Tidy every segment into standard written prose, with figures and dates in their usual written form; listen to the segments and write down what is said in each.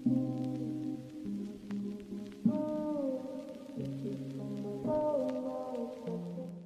Tout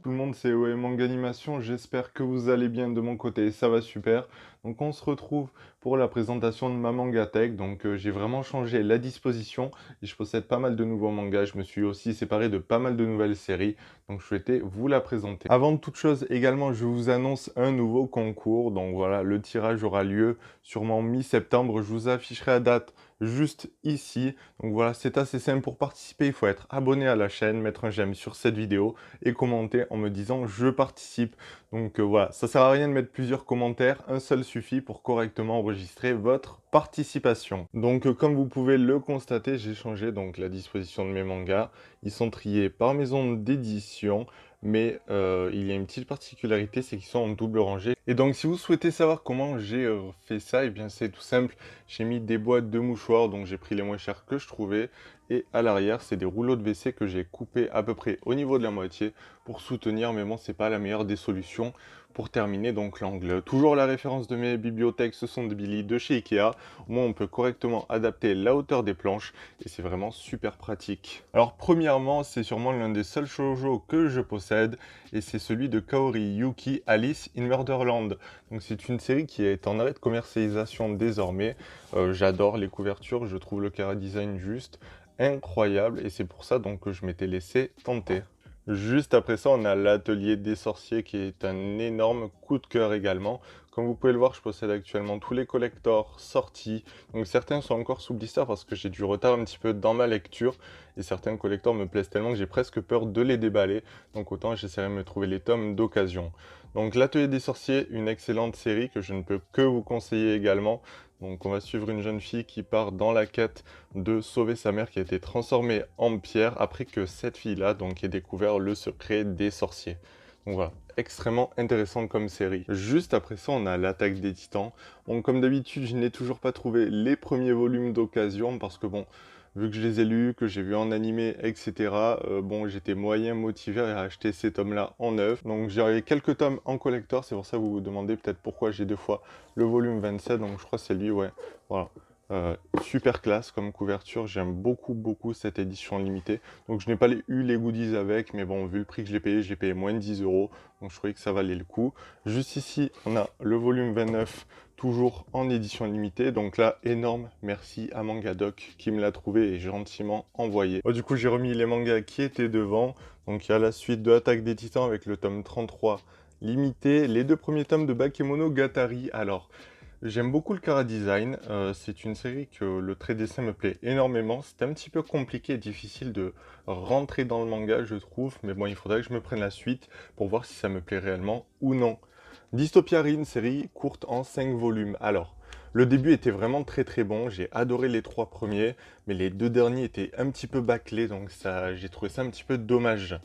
le monde, c'est OM Manga Animation, j'espère que vous allez bien de mon côté, ça va super. Donc on se retrouve pour la présentation de ma Mangatech, donc j'ai vraiment changé la disposition et je possède pas mal de nouveaux mangas, je me suis aussi séparé de pas mal de nouvelles séries, donc je souhaitais vous la présenter. Avant toute chose également, je vous annonce un nouveau concours, donc voilà, le tirage aura lieu sûrement mi-septembre, je vous afficherai la date juste ici. Donc voilà, c'est assez simple pour participer, il faut être abonné à la chaîne, mettre un j'aime sur cette vidéo et commenter en me disant je participe. Donc voilà, ça sert à rien de mettre plusieurs commentaires, un seul suffit pour correctement enregistrer votre participation. Donc comme vous pouvez le constater, j'ai changé donc la disposition de mes mangas. Ils sont triés par maison d'édition, mais il y a une petite particularité, c'est qu'ils sont en double rangée. Et donc si vous souhaitez savoir comment j'ai fait ça, et bien c'est tout simple. J'ai mis des boîtes de mouchoirs, donc j'ai pris les moins chers que je trouvais. Et à l'arrière, c'est des rouleaux de WC que j'ai coupés à peu près au niveau de la moitié pour soutenir, mais bon, c'est pas la meilleure des solutions pour terminer donc l'angle. Toujours la référence de mes bibliothèques, ce sont des Billy de chez Ikea. Au moins, on peut correctement adapter la hauteur des planches et c'est vraiment super pratique. Alors, premièrement, c'est sûrement l'un des seuls shoujo que je possède et c'est celui de Kaori Yuki, Alice in Murderland. Donc, c'est une série qui est en arrêt de commercialisation désormais. J'adore les couvertures, je trouve le chara design juste incroyable et c'est pour ça donc que je m'étais laissé tenter. Juste après ça, on a l'Atelier des Sorciers qui est un énorme coup de cœur également. Comme vous pouvez le voir, je possède actuellement tous les collectors sortis. Donc certains sont encore sous blister parce que j'ai du retard un petit peu dans ma lecture. Et certains collectors me plaisent tellement que j'ai presque peur de les déballer. Donc autant j'essaierai de me trouver les tomes d'occasion. Donc l'Atelier des Sorciers, une excellente série que je ne peux que vous conseiller également. Donc on va suivre une jeune fille qui part dans la quête de sauver sa mère qui a été transformée en pierre après que cette fille-là donc ait découvert le secret des sorciers. Donc voilà, extrêmement intéressant comme série. Juste après ça, on a l'Attaque des Titans. Bon, comme d'habitude, je n'ai toujours pas trouvé les premiers volumes d'occasion parce que bon, vu que je les ai lus, que j'ai vu en animé, etc., bon, j'étais moyen motivé à acheter ces tomes-là en neuf. Donc j'ai quelques tomes en collector, c'est pour ça que vous vous demandez peut-être pourquoi j'ai deux fois le volume 27, donc je crois que c'est lui, ouais, voilà. Super classe comme couverture, j'aime beaucoup cette édition limitée. Donc je n'ai pas eu les goodies avec, mais bon, vu le prix que j'ai payé moins de 10 euros, donc je trouvais que ça valait le coup. Juste ici, on a le volume 29, toujours en édition limitée. Donc là, énorme merci à Mangadoc qui me l'a trouvé et gentiment envoyé. Du coup, j'ai remis les mangas qui étaient devant. Donc il y a la suite de Attaque des Titans avec le tome 33 limité, les deux premiers tomes de Bakemonogatari. Alors, j'aime beaucoup le chara design, c'est une série que le trait dessin me plaît énormément. C'est un petit peu compliqué et difficile de rentrer dans le manga, je trouve, mais bon, il faudrait que je me prenne la suite pour voir si ça me plaît réellement ou non. Dystopia Rin, série courte en 5 volumes. Alors, le début était vraiment très bon, j'ai adoré les 3 premiers, mais les 2 derniers étaient un petit peu bâclés, donc ça, j'ai trouvé ça un petit peu dommage.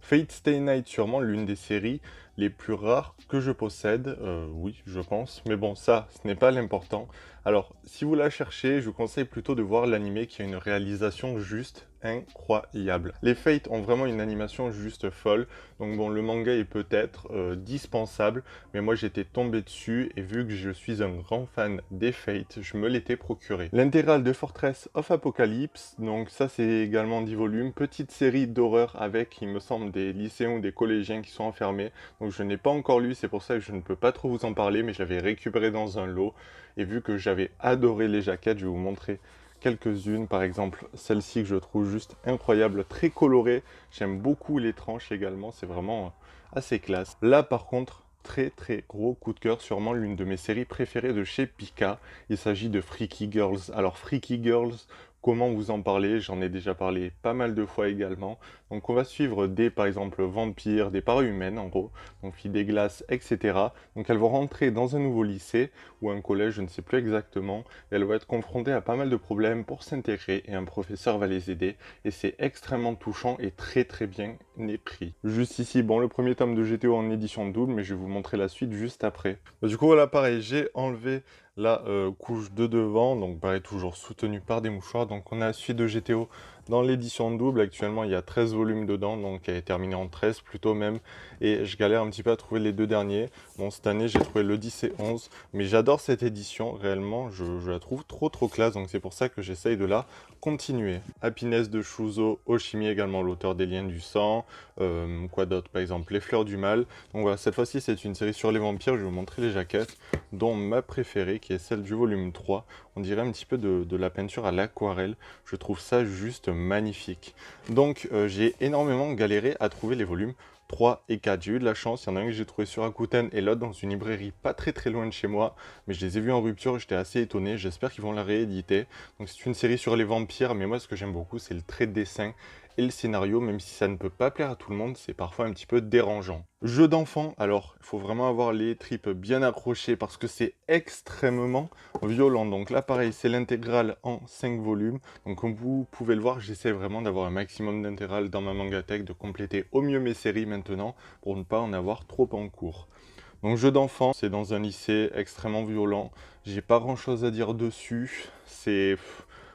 Fate Stay Night, sûrement l'une des séries les plus rares que je possède, oui, je pense, mais bon, ça, ce n'est pas l'important. Alors, si vous la cherchez, je vous conseille plutôt de voir l'animé qui a une réalisation juste incroyable. Les Fate ont vraiment une animation juste folle, donc bon, le manga est peut-être dispensable, mais moi j'étais tombé dessus, et vu que je suis un grand fan des Fate, je me l'étais procuré. L'intégrale de Fortress of Apocalypse, donc ça c'est également 10 volumes, petite série d'horreur avec, il me semble, des lycéens ou des collégiens qui sont enfermés, donc je n'ai pas encore lu, c'est pour ça que je ne peux pas trop vous en parler, mais je l'avais récupéré dans un lot, et vu que j'avais adoré les jaquettes, je vais vous montrer quelques-unes, par exemple celle-ci que je trouve juste incroyable, très colorée, j'aime beaucoup les tranches également, c'est vraiment assez classe. Là par contre, très gros coup de cœur, sûrement l'une de mes séries préférées de chez Pika, il s'agit de Freaky Girls. Alors Freaky Girls, comment vous en parler? J'en ai déjà parlé pas mal de fois également. Donc on va suivre des, par exemple, vampires, des parahumaines en gros, donc filles des glaces, etc. Donc elles vont rentrer dans un nouveau lycée ou un collège, je ne sais plus exactement, et elles vont être confrontées à pas mal de problèmes pour s'intégrer et un professeur va les aider et c'est extrêmement touchant et très bien épris. Juste ici, bon, le premier tome de GTO en édition double, mais je vais vous montrer la suite juste après. Du coup voilà, pareil, j'ai enlevé la couche de devant, donc pareil, toujours soutenu par des mouchoirs. Donc on a suite de GTO dans l'édition double. Actuellement, il y a 13 volumes dedans, donc elle est terminée en 13 plutôt même. Et je galère un petit peu à trouver les deux derniers. Bon, cette année, j'ai trouvé le 10 et 11, mais j'adore cette édition, réellement, je la trouve trop classe, donc c'est pour ça que j'essaye de la continuer. Happiness de Shuzo Oshimi, également l'auteur des Liens du sang. Quoi d'autre? Par exemple, Les Fleurs du Mal. Donc voilà, cette fois-ci, c'est une série sur les vampires. Je vais vous montrer les jaquettes, dont ma préférée, qui est celle du volume 3. On dirait un petit peu de la peinture à l'aquarelle. Je trouve ça juste magnifique. Donc, j'ai énormément galéré à trouver les volumes 3 et 4. J'ai eu de la chance, il y en a un que j'ai trouvé sur Rakuten et l'autre dans une librairie pas très loin de chez moi. Mais je les ai vus en rupture et j'étais assez étonné. J'espère qu'ils vont la rééditer. Donc c'est une série sur les vampires, mais moi ce que j'aime beaucoup, c'est le trait de dessin et le scénario, même si ça ne peut pas plaire à tout le monde, c'est parfois un petit peu dérangeant. Jeu d'enfant, alors il faut vraiment avoir les tripes bien accrochées parce que c'est extrêmement violent. Donc là pareil, c'est l'intégrale en 5 volumes. Donc comme vous pouvez le voir, j'essaie vraiment d'avoir un maximum d'intégrales dans ma mangatech, de compléter au mieux mes séries maintenant pour ne pas en avoir trop en cours. Donc jeu d'enfant, c'est dans un lycée extrêmement violent. J'ai pas grand chose à dire dessus.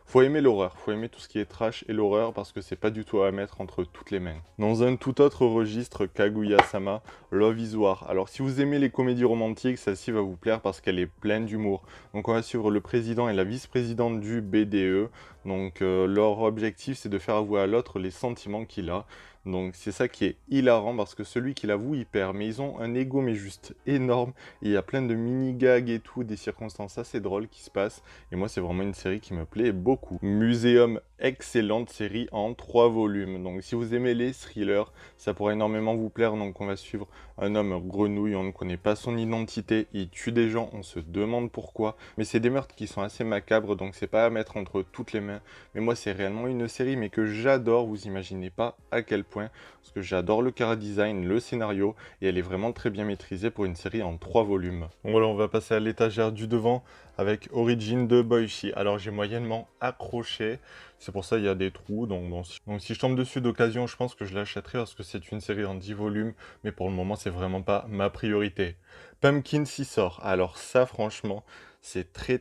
Faut aimer l'horreur, faut aimer tout ce qui est trash et l'horreur parce que c'est pas du tout à mettre entre toutes les mains. Dans un tout autre registre, Kaguya-sama, Love is War. Alors si vous aimez les comédies romantiques, celle-ci va vous plaire parce qu'elle est pleine d'humour. Donc on va suivre le président et la vice-présidente du BDE. Donc leur objectif c'est de faire avouer à l'autre les sentiments qu'il a. Donc c'est ça qui est hilarant parce que celui qui l'avoue il perd. Mais ils ont un ego mais juste énorme. Et il y a plein de mini-gags et tout, des circonstances assez drôles qui se passent. Et moi c'est vraiment une série qui me plaît beaucoup. Muséum, excellente série en 3 volumes. Donc si vous aimez les thrillers, ça pourrait énormément vous plaire. Donc on va suivre un homme grenouille, on ne connaît pas son identité, il tue des gens, on se demande pourquoi. Mais c'est des meurtres qui sont assez macabres, donc c'est pas à mettre entre toutes les mains. Mais moi c'est réellement une série mais que j'adore, vous imaginez pas à quel point. Parce que j'adore le chara-design, le scénario, et elle est vraiment très bien maîtrisée pour une série en 3 volumes. Donc voilà, on va passer à l'étagère du devant avec Origin de Boichi. Alors j'ai moyennement accroché, c'est pour ça il y a des trous, donc si je tombe dessus d'occasion, je pense que je l'achèterai parce que c'est une série en 10 volumes, mais pour le moment c'est vraiment pas ma priorité. Pumpkin s'y sort, alors ça franchement, c'est très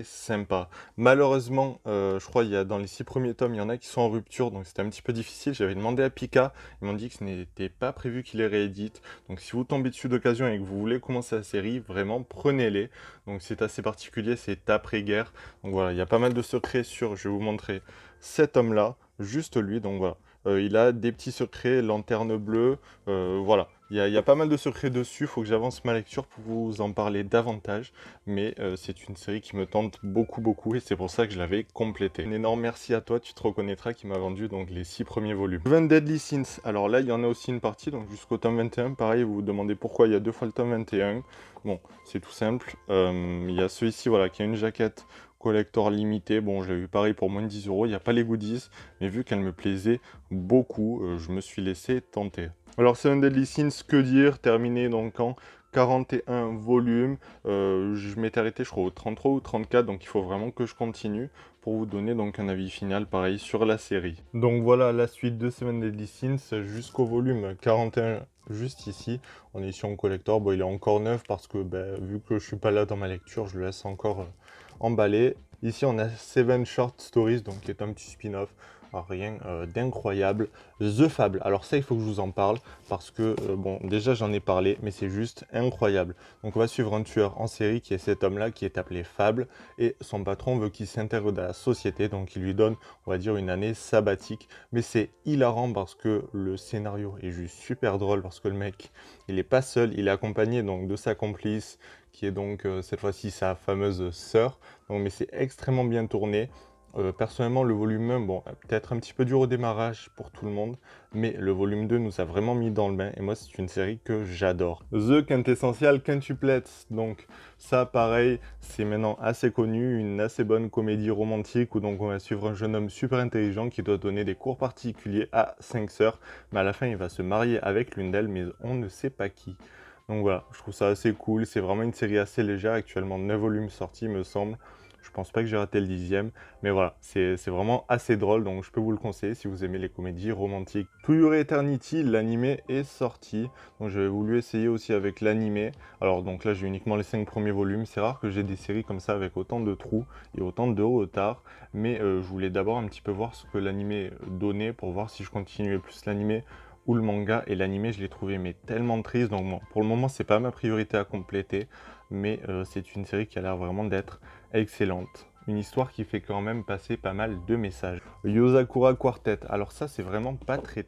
sympa. Malheureusement, je crois il y a dans les 6 premiers tomes, il y en a qui sont en rupture, donc c'était un petit peu difficile. J'avais demandé à Pika, ils m'ont dit que ce n'était pas prévu qu'il les réédite. Donc si vous tombez dessus d'occasion et que vous voulez commencer la série, vraiment prenez-les. Donc c'est assez particulier, c'est après-guerre. Donc voilà, il y a pas mal de secrets sur, je vais vous montrer cet homme-là, juste lui, donc voilà. Il a des petits secrets, lanterne bleue, voilà. Il y a pas mal de secrets dessus, il faut que j'avance ma lecture pour vous en parler davantage. Mais c'est une série qui me tente beaucoup et c'est pour ça que je l'avais complétée. Un énorme merci à toi, tu te reconnaîtras, qui m'a vendu donc les 6 premiers volumes. 20 Deadly Sins, alors là il y en a aussi une partie, donc jusqu'au tome 21, pareil, vous vous demandez pourquoi il y a 2 fois le tome 21. Bon, c'est tout simple. Il y a celui-ci, voilà, qui a une jaquette collector limitée. Bon, j'ai eu pareil pour moins de 10 euros. Il n'y a pas les goodies, mais vu qu'elle me plaisait beaucoup, je me suis laissé tenter. Alors, c'est un Deadly Sins, que dire, terminé donc en 41 volumes. Je m'étais arrêté, je crois, au 33 ou 34, donc il faut vraiment que je continue pour vous donner donc un avis final pareil sur la série. Donc voilà la suite de Seven Deadly Sins jusqu'au volume 41 juste ici. On est sur un collector, bon il est encore neuf parce que vu que je suis pas là dans ma lecture, je le laisse encore emballé. Ici on a Seven Short Stories, donc qui est un petit spin-off. Rien d'incroyable. The Fable, alors ça il faut que je vous en parle parce que bon déjà j'en ai parlé mais c'est juste incroyable. Donc on va suivre un tueur en série qui est cet homme là qui est appelé Fable et son patron veut qu'il s'intègre dans la société, donc il lui donne on va dire une année sabbatique. Mais c'est hilarant parce que le scénario est juste super drôle parce que le mec il est pas seul, il est accompagné donc de sa complice qui est donc cette fois-ci sa fameuse sœur. Donc mais c'est extrêmement bien tourné. Personnellement, le volume 1, bon, peut-être un petit peu dur au démarrage pour tout le monde, mais le volume 2 nous a vraiment mis dans le bain, et moi, c'est une série que j'adore. The Quintessential Quintuplets, donc ça, pareil, c'est maintenant assez connu, une assez bonne comédie romantique, où donc on va suivre un jeune homme super intelligent qui doit donner des cours particuliers à 5 sœurs, mais à la fin, il va se marier avec l'une d'elles, mais on ne sait pas qui. Donc voilà, je trouve ça assez cool, c'est vraiment une série assez légère, actuellement 9 volumes sortis, me semble. Je pense pas que j'ai raté le 10e, mais voilà, c'est vraiment assez drôle, donc je peux vous le conseiller si vous aimez les comédies romantiques. To Your Eternity, l'animé est sorti, donc j'avais voulu essayer aussi avec l'animé. Alors donc là j'ai uniquement les 5 premiers volumes, c'est rare que j'ai des séries comme ça avec autant de trous et autant de retard, mais je voulais d'abord un petit peu voir ce que l'animé donnait pour voir si je continuais plus l'animé ou le manga, et l'animé je l'ai trouvé mais tellement triste, donc bon, pour le moment c'est pas ma priorité à compléter, mais c'est une série qui a l'air vraiment d'être excellente. Une histoire qui fait quand même passer pas mal de messages. Yozakura Quartet, alors ça c'est vraiment pas très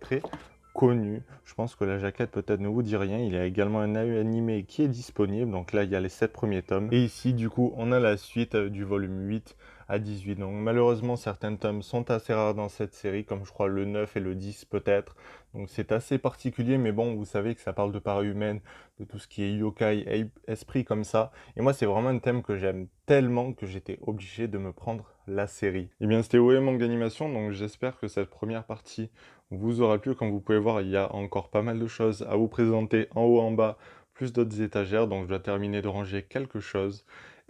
connu. Je pense que la jaquette peut-être ne vous dit rien. Il y a également un animé qui est disponible. Donc là, il y a les 7 premiers tomes. Et ici, du coup, on a la suite du volume 8 à 18. Donc malheureusement, certains tomes sont assez rares dans cette série, comme je crois le 9 et le 10 peut-être. Donc c'est assez particulier, mais bon, vous savez que ça parle de para-humaine, de tout ce qui est yokai, esprit comme ça. Et moi, c'est vraiment un thème que j'aime tellement que j'étais obligé de me prendre la série. Et bien, c'était OM Manga Animation, donc j'espère que cette première partie vous aura plu. Comme vous pouvez voir, il y a encore pas mal de choses à vous présenter en haut, en bas, plus d'autres étagères. Donc je dois terminer de ranger quelque chose.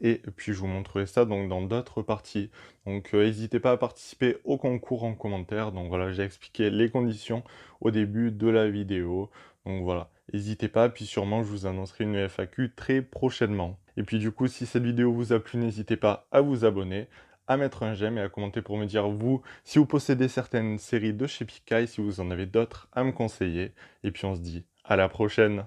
Et puis je vous montrerai ça donc dans d'autres parties. Donc n'hésitez pas à participer au concours en commentaire. Donc voilà, j'ai expliqué les conditions au début de la vidéo. Donc voilà, n'hésitez pas, puis sûrement je vous annoncerai une FAQ très prochainement. Et puis du coup, si cette vidéo vous a plu, n'hésitez pas à vous abonner, à mettre un j'aime et à commenter pour me dire, vous, si vous possédez certaines séries de chez Pikai, si vous en avez d'autres à me conseiller. Et puis on se dit à la prochaine.